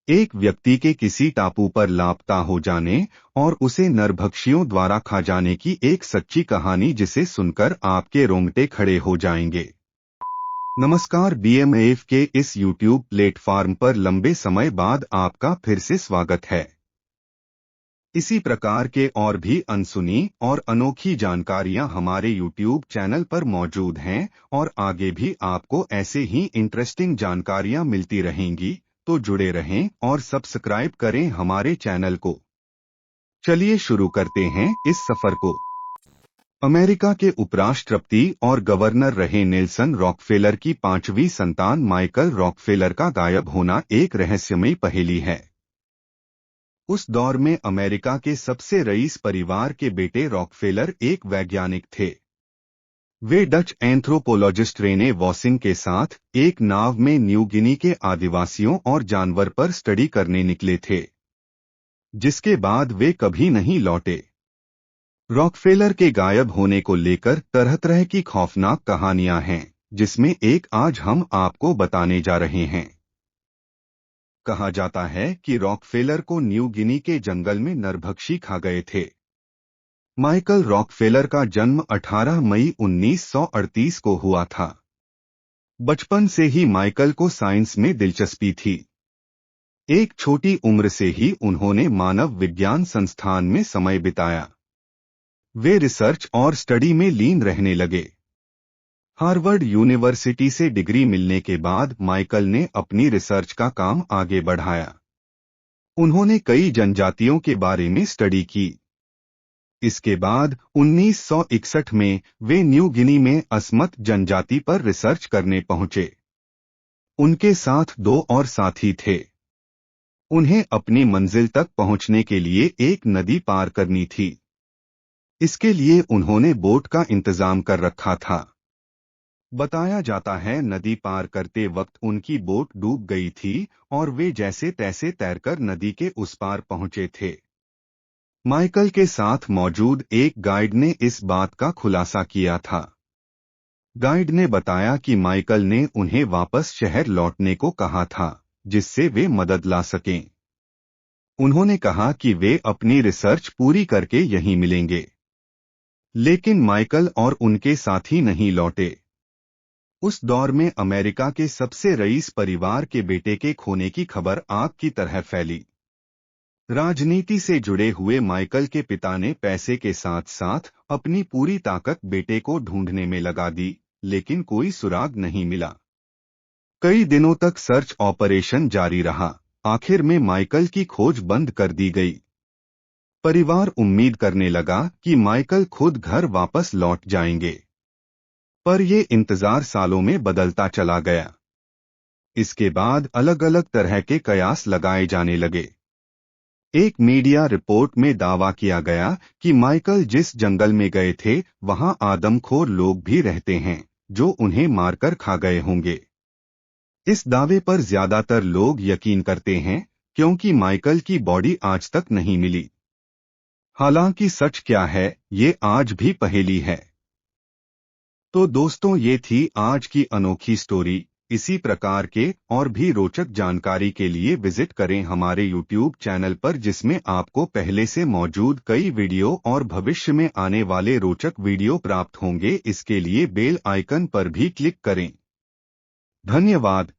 एक व्यक्ति के किसी टापू पर लापता हो जाने और उसे नरभक्षियों द्वारा खा जाने की एक सच्ची कहानी जिसे सुनकर आपके रोंगटे खड़े हो जाएंगे। नमस्कार, BMAF के इस YouTube प्लेटफॉर्म पर लंबे समय बाद आपका फिर से स्वागत है। इसी प्रकार के और भी अनसुनी और अनोखी जानकारियां हमारे YouTube चैनल पर मौजूद हैं और आगे भी आपको ऐसे ही इंटरेस्टिंग जानकारियां मिलती रहेंगी, तो जुड़े रहें और सब्सक्राइब करें हमारे चैनल को। चलिए शुरू करते हैं इस सफर को। अमेरिका के उपराष्ट्रपति और गवर्नर रहे नेल्सन रॉकफेलर की पांचवी संतान माइकल रॉकफेलर का गायब होना एक रहस्यमयी पहेली है। उस दौर में अमेरिका के सबसे रईस परिवार के बेटे रॉकफेलर एक वैज्ञानिक थे। वे डच एंथ्रोपोलॉजिस्ट रेने वॉसिन के साथ एक नाव में न्यू गिनी के आदिवासियों और जानवर पर स्टडी करने निकले थे, जिसके बाद वे कभी नहीं लौटे। रॉकफेलर के गायब होने को लेकर तरह तरह की खौफनाक कहानियां हैं, जिसमें एक आज हम आपको बताने जा रहे हैं। कहा जाता है कि रॉकफेलर को न्यू गिनी के जंगल में नरभक्षी खा गए थे। माइकल रॉकफेलर का जन्म 18 मई 1938 को हुआ था। बचपन से ही माइकल को साइंस में दिलचस्पी थी। एक छोटी उम्र से ही उन्होंने मानव विज्ञान संस्थान में समय बिताया। वे रिसर्च और स्टडी में लीन रहने लगे। हार्वर्ड यूनिवर्सिटी से डिग्री मिलने के बाद माइकल ने अपनी रिसर्च का काम आगे बढ़ाया। उन्होंने कई जनजातियों के बारे में स्टडी की। इसके बाद 1961 में वे न्यू गिनी में असमत जनजाति पर रिसर्च करने पहुंचे। उनके साथ दो और साथी थे। उन्हें अपनी मंजिल तक पहुंचने के लिए एक नदी पार करनी थी। इसके लिए उन्होंने बोट का इंतजाम कर रखा था। बताया जाता है नदी पार करते वक्त उनकी बोट डूब गई थी और वे जैसे तैसे तैरकर नदी के उस पार पहुंचे थे। माइकल के साथ मौजूद एक गाइड ने इस बात का खुलासा किया था। गाइड ने बताया कि माइकल ने उन्हें वापस शहर लौटने को कहा था, जिससे वे मदद ला सकें। उन्होंने कहा कि वे अपनी रिसर्च पूरी करके यहीं मिलेंगे। लेकिन माइकल और उनके साथी नहीं लौटे। उस दौर में अमेरिका के सबसे रईस परिवार के बेटे के खोने की खबर आग की तरह फैली। राजनीति से जुड़े हुए माइकल के पिता ने पैसे के साथ साथ अपनी पूरी ताकत बेटे को ढूंढने में लगा दी, लेकिन कोई सुराग नहीं मिला। कई दिनों तक सर्च ऑपरेशन जारी रहा। आखिर में माइकल की खोज बंद कर दी गई। परिवार उम्मीद करने लगा कि माइकल खुद घर वापस लौट जाएंगे, पर ये इंतजार सालों में बदलता चला गया। इसके बाद अलग अलग तरह के कयास लगाए जाने लगे। एक मीडिया रिपोर्ट में दावा किया गया कि माइकल जिस जंगल में गए थे वहां आदमखोर लोग भी रहते हैं, जो उन्हें मारकर खा गए होंगे। इस दावे पर ज्यादातर लोग यकीन करते हैं, क्योंकि माइकल की बॉडी आज तक नहीं मिली। हालांकि सच क्या है, ये आज भी पहेली है। तो दोस्तों, ये थी आज की अनोखी स्टोरी। इसी प्रकार के और भी रोचक जानकारी के लिए विजिट करें हमारे YouTube चैनल पर, जिसमें आपको पहले से मौजूद कई वीडियो और भविष्य में आने वाले रोचक वीडियो प्राप्त होंगे। इसके लिए बेल आइकन पर भी क्लिक करें। धन्यवाद।